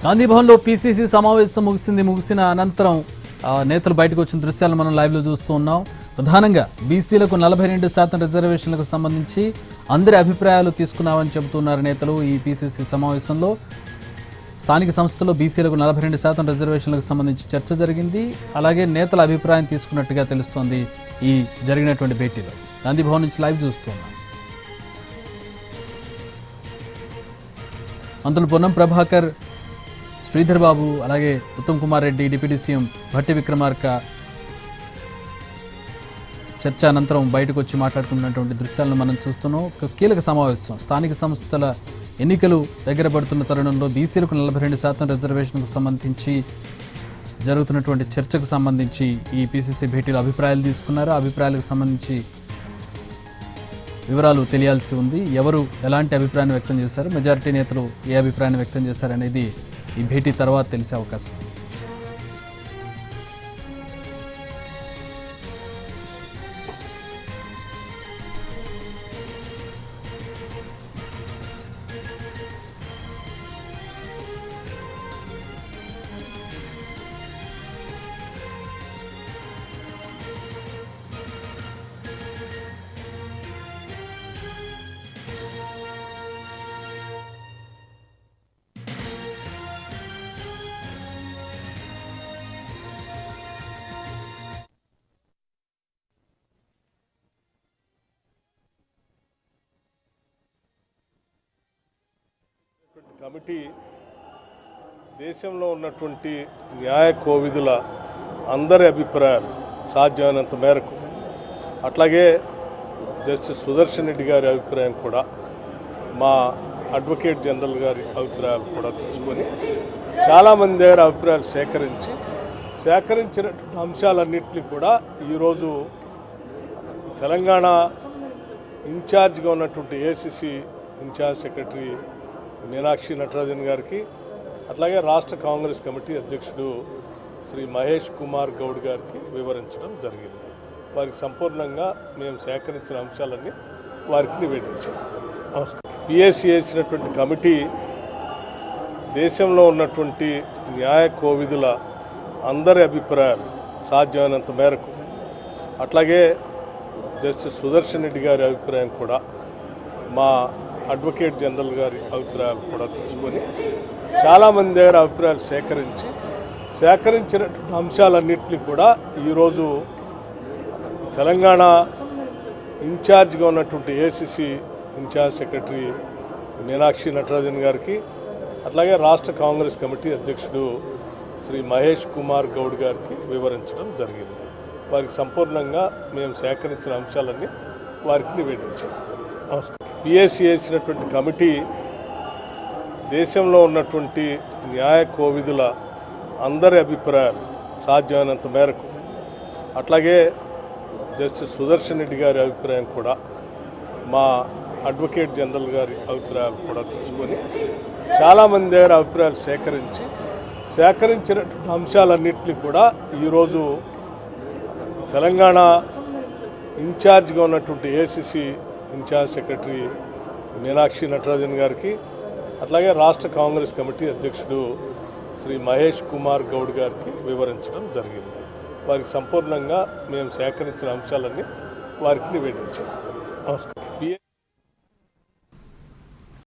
గాంధీభవన్లో PCC సమావేశం ముగిసిన అనంతరం నేతలు బయటకు వచ్చిన దృశ్యాలను మనం లైవ్లో చూస్తూ ఉన్నాం. ప్రధానంగా బీసీలకు 42% రిజర్వేషన్లకు సంబంధించి అందరి అభిప్రాయాలు తీసుకున్నామని చెబుతున్నారు నేతలు. ఈ పీసీసీ సమావేశంలో స్థానిక సంస్థల్లో బీసీలకు 42% రిజర్వేషన్లకు సంబంధించి చర్చ జరిగింది. అలాగే నేతల అభిప్రాయం తీసుకున్నట్టుగా తెలుస్తోంది ఈ జరిగినటువంటి భేటీలో. గాంధీభవన్ నుంచి లైవ్ చూస్తున్నాం. మంత్రులు పొన్నం ప్రభాకర్, శ్రీధర్ బాబు, అలాగే ఉత్తమ్ కుమార్ రెడ్డి, డిప్యూటీ సీఎం భట్టి విక్రమార్క చర్చ అనంతరం బయటకు వచ్చి మాట్లాడుకున్నటువంటి దృశ్యాలను మనం చూస్తున్నాం. ఒక కీలక సమావేశం. స్థానిక సంస్థల ఎన్నికలు దగ్గర పడుతున్న తరుణంలో బీసీలకు 42% రిజర్వేషన్కు సంబంధించి జరుగుతున్నటువంటి చర్చకు సంబంధించి ఈ పీసీసీ భేటీలో అభిప్రాయాలు తీసుకున్నారు. ఆ అభిప్రాయాలకు సంబంధించి వివరాలు తెలియాల్సి ఉంది. ఎవరు ఎలాంటి అభిప్రాయాన్ని వ్యక్తం చేశారు, మెజారిటీ నేతలు ఏ అభిప్రాయాన్ని వ్యక్తం చేశారనేది ఈ భేటీ తర్వాత తెలిసే అవకాశం. కమిటీ దేశంలో ఉన్నటువంటి న్యాయ కోవిదుల అందరి అభిప్రాయాలు సాధ్యమైనంత మేరకు, అట్లాగే జస్టిస్ సుదర్శన్ రెడ్డి గారి అభిప్రాయం కూడా, మా అడ్వకేట్ జనరల్ గారి అభిప్రాయాలు కూడా తీసుకొని చాలామంది దగ్గర అభిప్రాయాలు సేకరించినటువంటి అంశాలన్నింటినీ కూడా ఈరోజు తెలంగాణ ఇన్ఛార్జ్గా ఉన్నటువంటి ACC incharge secretary Meenakshi Natarajan గారికి, అట్లాగే రాష్ట్ర కాంగ్రెస్ కమిటీ అధ్యక్షుడు శ్రీ మహేష్ కుమార్ గౌడ్ గారికి వివరించడం జరిగింది. వారికి సంపూర్ణంగా మేము సేకరించిన అంశాలన్నీ వారికి నివేదించాం. పిఎస్సి వేసినటువంటి కమిటీ దేశంలో ఉన్నటువంటి న్యాయ కోవిదుల అందరి అభిప్రాయాలు సాధ్యమైనంత మేరకు, అట్లాగే జస్టిస్ సుదర్శన్ రెడ్డి గారి అభిప్రాయం కూడా, మా అడ్వకేట్ జనరల్ గారి అభిప్రాయాలు కూడా తీసుకొని చాలామంది దగ్గర అభిప్రాయాలు సేకరించినటువంటి అంశాలన్నింటినీ కూడా ఈరోజు తెలంగాణ ఇన్ఛార్జ్గా ఉన్నటువంటి ACC incharge secretary Meenakshi Natarajan గారికి, అట్లాగే రాష్ట్ర కాంగ్రెస్ కమిటీ అధ్యక్షుడు శ్రీ మహేష్ కుమార్ గౌడ్ గారికి వివరించడం జరిగింది. వారికి సంపూర్ణంగా మేము సేకరించిన అంశాలన్నీ వారికి నివేదించాం. పిఎస్సి వేసినటువంటి కమిటీ దేశంలో ఉన్నటువంటి న్యాయ కోవిదుల అందరి అభిప్రాయాలు సాధ్యమైనంత మేరకు, అట్లాగే జస్టిస్ సుదర్శన్ రెడ్డి గారి అభిప్రాయం కూడా, మా అడ్వకేట్ జనరల్ గారి అభిప్రాయాలు కూడా తీసుకొని చాలామంది దగ్గర అభిప్రాయాలు సేకరించినటువంటి అంశాలన్నింటినీ కూడా ఈరోజు తెలంగాణ ఇన్ఛార్జ్గా ఉన్నటువంటి ACC incharge secretary Meenakshi Natarajan గారికి, అట్లాగే రాష్ట్ర కాంగ్రెస్ కమిటీ అధ్యక్షుడు శ్రీ మహేష్ కుమార్ గౌడ్ గారికి వివరించడం జరిగింది. వారికి సంపూర్ణంగా మేము సేకరించిన అంశాలన్నీ వారికి నివేదించాం. నమస్కారం.